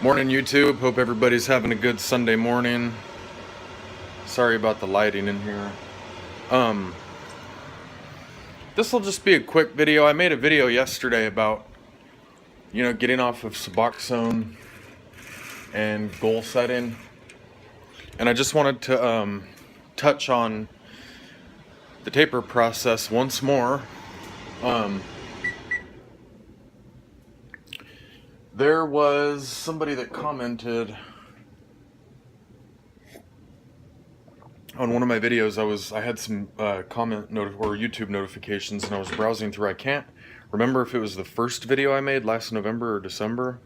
Morning, YouTube. Hope everybody's having a good Sunday morning. Sorry about the lighting in here. This will just be a quick video. I made a video yesterday about, getting off of Suboxone and goal setting. And I just wanted to touch on the taper process once more. There was somebody that commented on one of my videos. I had some or YouTube notifications, and I was browsing through. I can't remember if it was the first video I made last November or December,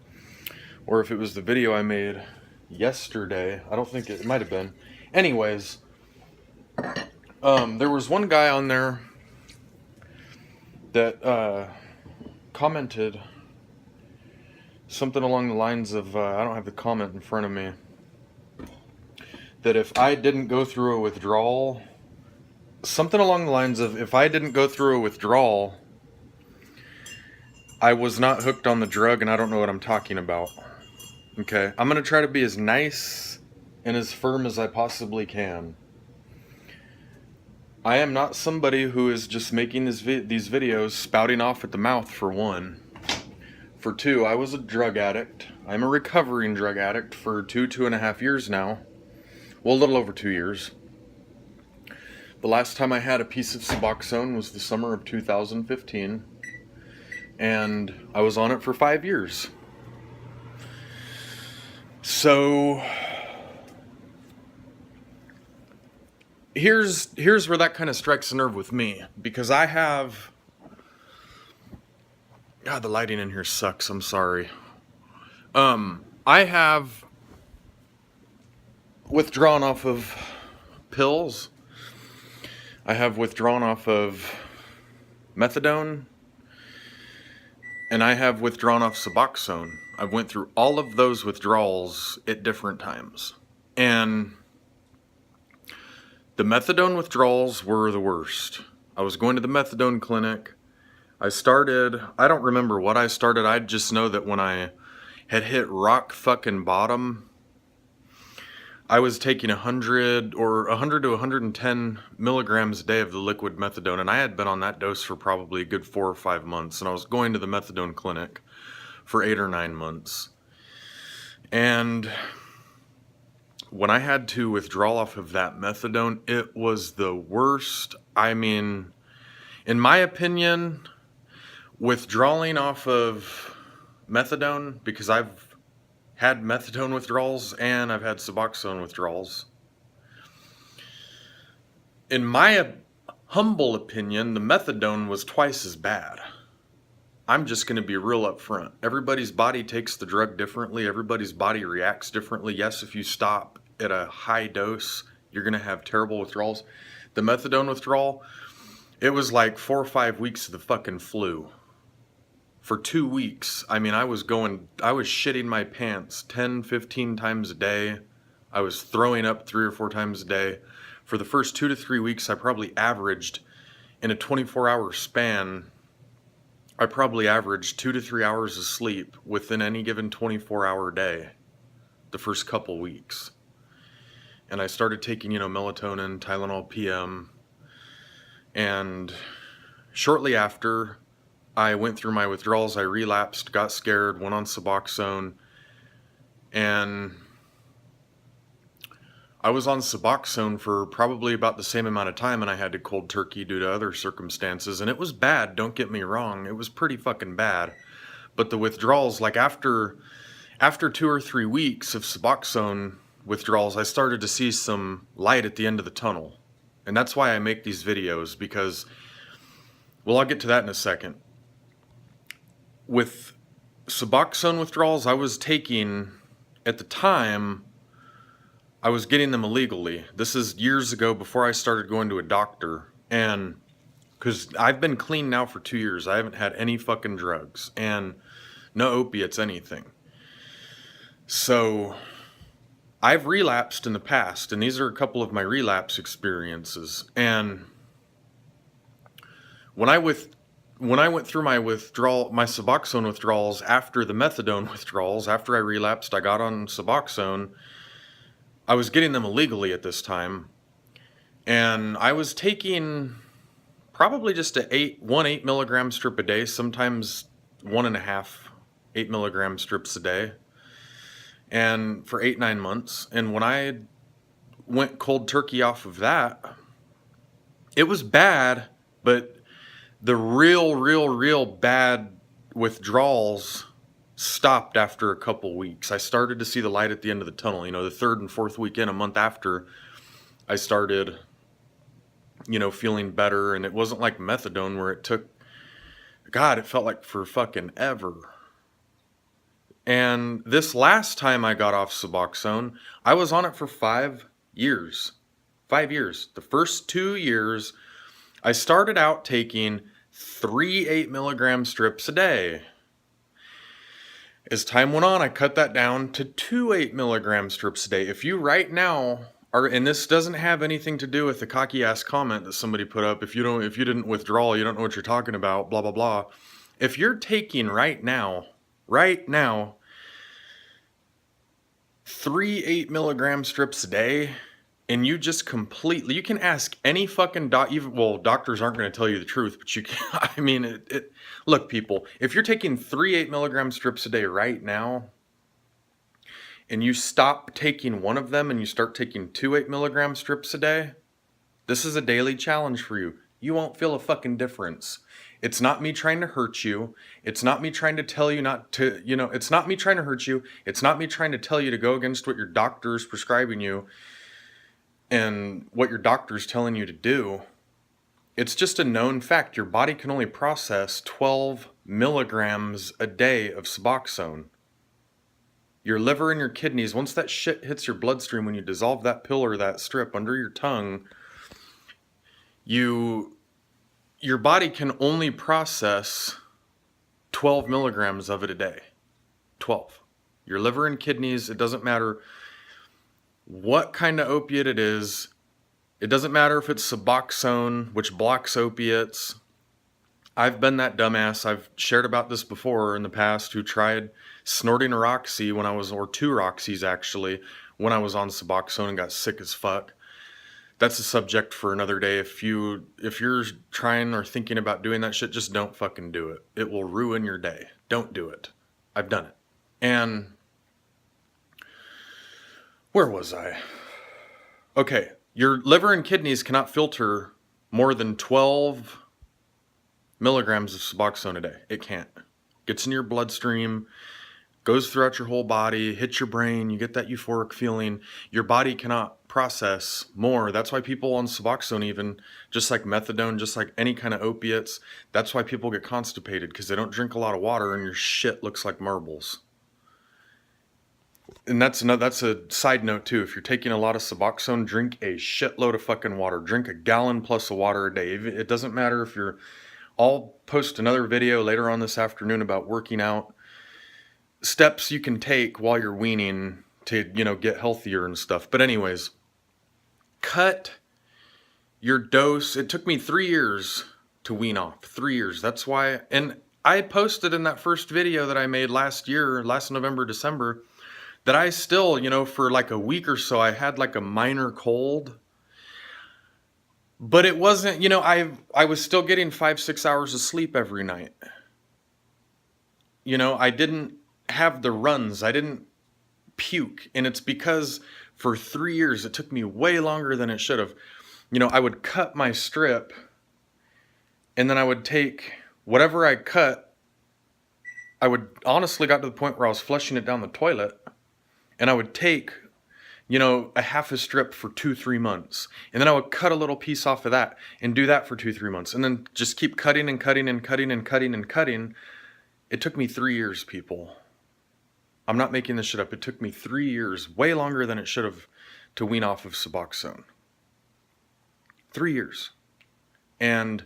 or if it was the video I made yesterday. I don't think it might have been. Anyways, there was one guy on there that commented something along the lines of, I don't have the comment in front of me, that if I didn't go through a withdrawal, something along the lines of, if I didn't go through a withdrawal, I was not hooked on the drug and I don't know what I'm talking about. Okay, I'm going to try to be as nice and as firm as I possibly can. I am not somebody who is just making these videos spouting off at the mouth, for one. For two, I was a drug addict. I'm a recovering drug addict for 2.5 years now. Well, a little over 2 years. The last time I had a piece of Suboxone was the summer of 2015. And I was on it for 5 years. So here's where that kind of strikes a nerve with me. Because I have... God, the lighting in here sucks. I'm sorry. I have withdrawn off of pills. I have withdrawn off of Methadone. And I have withdrawn off Suboxone. I've went through all of those withdrawals at different times. And the Methadone withdrawals were the worst. I was going to the Methadone clinic. I don't remember what I started. I just know that when I had hit rock fucking bottom, I was taking 100 to 110 milligrams a day of the liquid methadone, and I had been on that dose for probably a good 4 or 5 months, and I was going to the methadone clinic for 8 or 9 months. And when I had to withdraw off of that methadone, it was the worst. I mean, in my opinion, withdrawing off of Methadone, because I've had Methadone withdrawals and I've had Suboxone withdrawals. In my humble opinion, the Methadone was twice as bad. I'm just going to be real up front. Everybody's body takes the drug differently. Everybody's body reacts differently. Yes, if you stop at a high dose, you're going to have terrible withdrawals. The Methadone withdrawal, it was like 4 or 5 weeks of the fucking flu. For 2 weeks, I mean, I was shitting my pants 10, 15 times a day. I was throwing up 3 or 4 times a day. For the first 2 to 3 weeks, I probably averaged, in a 24-hour span, I probably averaged 2 to 3 hours of sleep within any given 24-hour day, the first couple weeks. And I started taking, melatonin, Tylenol PM, and shortly after I went through my withdrawals, I relapsed, got scared, went on Suboxone, and I was on Suboxone for probably about the same amount of time, and I had to cold turkey due to other circumstances, and it was bad, don't get me wrong, it was pretty fucking bad. But the withdrawals, like after 2 or 3 weeks of Suboxone withdrawals, I started to see some light at the end of the tunnel. And that's why I make these videos, because, well, I'll get to that in a second. With Suboxone withdrawals, I was taking, at the time, I was getting them illegally. This is years ago, before I started going to a doctor. And because I've been clean now for 2 years. I haven't had any fucking drugs and no opiates, anything. So I've relapsed in the past, and these are a couple of my relapse experiences. And when I when I went through my Suboxone withdrawals after the methadone withdrawals, after I relapsed, I got on Suboxone. I was getting them illegally at this time, and I was taking probably just one 8 milligram strip a day, sometimes 1.5 8 milligram strips a day, and for 8-9 months. And when I went cold turkey off of that, it was bad, but the real bad withdrawals stopped after a couple weeks. I started to see the light at the end of the tunnel. You know, the third and fourth weekend, a month after, I started, feeling better. And it wasn't like methadone where it took, God, it felt like for fucking ever. And this last time I got off Suboxone, I was on it for 5 years. 5 years. The first 2 years, I started out taking 3 8 milligram strips a day. As time went on, I cut that down to 2 8 milligram strips a day. If you right now are, and this doesn't have anything to do with the cocky ass comment that somebody put up, if you didn't withdraw, you don't know what you're talking about, blah, blah, blah. If you're taking right now, 3 8 milligram strips a day, and you just completely, you can ask any fucking doctors aren't going to tell you the truth, but you can, look, people, if you're taking 3 8 milligram strips a day right now, and you stop taking one of them and you start taking 2 8 milligram strips a day, this is a daily challenge for you. You won't feel a fucking difference. It's not me trying to hurt you. It's not me trying to tell you not to, it's not me trying to hurt you. It's not me trying to tell you to go against what your doctor is prescribing you and what your doctor's telling you to do. It's just a known fact. Your body can only process 12 milligrams a day of Suboxone. Your liver and your kidneys, once that shit hits your bloodstream, when you dissolve that pill or that strip under your tongue, your body can only process 12 milligrams of it a day. 12. Your liver and kidneys, it doesn't matter what kind of opiate it is. It doesn't matter if it's Suboxone, which blocks opiates. I've been that dumbass. I've shared about this before in the past, who tried snorting a Roxy or 2 Roxys actually, when I was on Suboxone and got sick as fuck. That's a subject for another day. If you're trying or thinking about doing that shit, just don't fucking do it. It will ruin your day. Don't do it. I've done it. And where was I? Okay, your liver and kidneys cannot filter more than 12 milligrams of Suboxone a day. It can't. Gets in your bloodstream, goes throughout your whole body, hits your brain, you get that euphoric feeling. Your body cannot process more. That's why people on Suboxone, even just like methadone, just like any kind of opiates, that's why people get constipated, because they don't drink a lot of water and your shit looks like marbles. And that's a side note too. If you're taking a lot of Suboxone, drink a shitload of fucking water. Drink a gallon plus of water a day. It doesn't matter if you're... I'll post another video later on this afternoon about working out, steps you can take while you're weaning to, get healthier and stuff. But anyways, cut your dose. It took me 3 years to wean off. 3 years. That's why. And I posted in that first video that I made last November, December, that I still, for like a week or so, I had like a minor cold. But it wasn't, I was still getting 5-6 hours of sleep every night. I didn't have the runs. I didn't puke. And it's because for 3 years, it took me way longer than it should have. I would cut my strip, and then I would take whatever I cut. I would honestly got to the point where I was flushing it down the toilet, and I would take a half a strip for 2-3 months. And then I would cut a little piece off of that and do that for 2-3 months. And then just keep cutting and cutting and cutting and cutting and cutting. It took me 3 years, people. I'm not making this shit up. It took me 3 years, way longer than it should have, to wean off of Suboxone. 3 years. And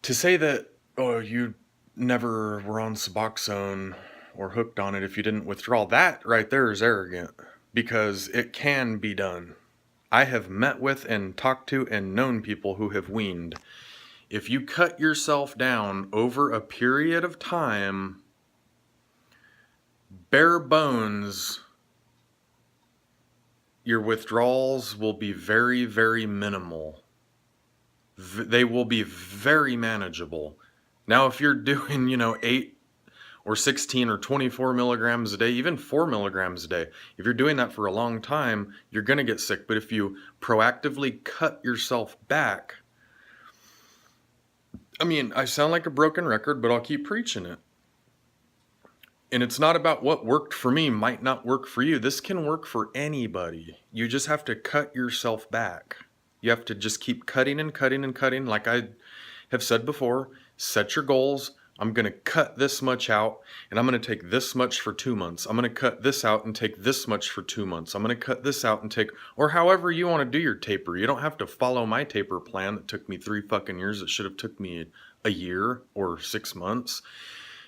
to say that, oh, you never were on Suboxone or hooked on it if you didn't withdraw, that right there is arrogant. Because it can be done. I have met with and talked to and known people who have weaned if you cut yourself down over a period of time, bare bones, your withdrawals will be very, very minimal. They will be very manageable. Now, if you're doing, 8 or 16 or 24 milligrams a day, even 4 milligrams a day, if you're doing that for a long time, you're going to get sick. But if you proactively cut yourself back, I sound like a broken record, but I'll keep preaching it. And it's not about what worked for me might not work for you. This can work for anybody. You just have to cut yourself back. You have to just keep cutting and cutting and cutting. Like I have said before, set your goals. I'm going to cut this much out, and I'm going to take this much for 2 months. I'm going to cut this out and take this much for 2 months. I'm going to cut this out and take, or however you want to do your taper. You don't have to follow my taper plan that took me 3 fucking years. It should have took me a year or 6 months.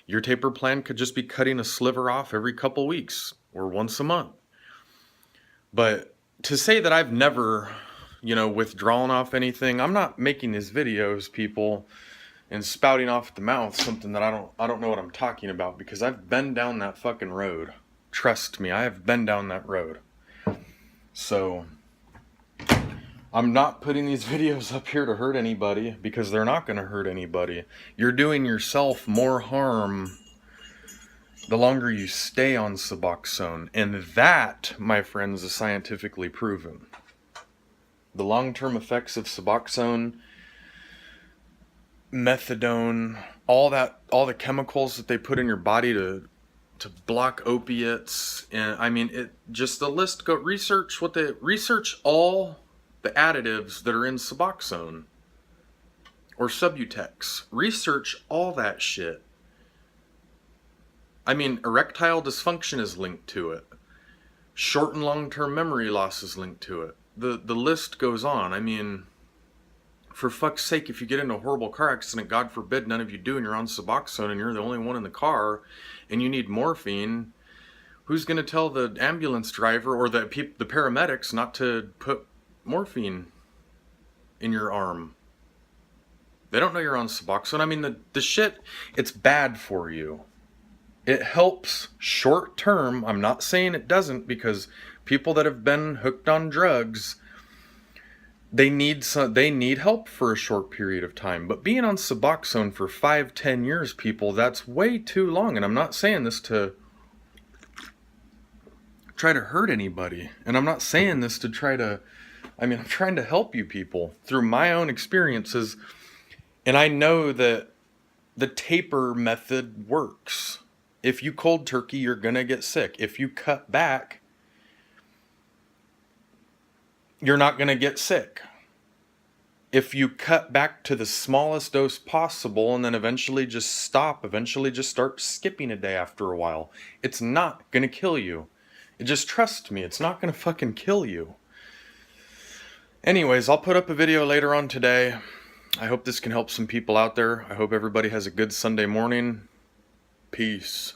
Your taper plan could just be cutting a sliver off every couple weeks or once a month. But to say that I've never, withdrawn off anything, I'm not making these videos, people, and spouting off at the mouth something that I don't know what I'm talking about, because I've been down that fucking road. Trust me, I have been down that road. So I'm not putting these videos up here to hurt anybody, because they're not going to hurt anybody. You're doing yourself more harm the longer you stay on Suboxone. And that, my friends, is scientifically proven. The long-term effects of Suboxone, Methadone, all the chemicals that they put in your body to block opiates, and just the list go. Research all the additives that are in Suboxone or Subutex. Research all that shit. Erectile dysfunction is linked to it. Short and long-term memory loss is linked to it. The list goes on. For fuck's sake, if you get into a horrible car accident, God forbid none of you do, and you're on Suboxone and you're the only one in the car and you need morphine, who's going to tell the ambulance driver or the paramedics not to put morphine in your arm? They don't know you're on Suboxone. The shit, it's bad for you. It helps short term. I'm not saying it doesn't, because people that have been hooked on drugs, they need help for a short period of time. But being on Suboxone for 5-10 years, people, that's way too long. And I'm not saying this to try to hurt anybody. And I'm not saying this to try to, I'm trying to help you people through my own experiences. And I know that the taper method works. If you cold turkey, you're going to get sick. If you cut back, you're not going to get sick. If you cut back to the smallest dose possible and then eventually just stop, eventually just start skipping a day after a while, it's not going to kill you. Just trust me, it's not going to fucking kill you. Anyways, I'll put up a video later on today. I hope this can help some people out there. I hope everybody has a good Sunday morning. Peace.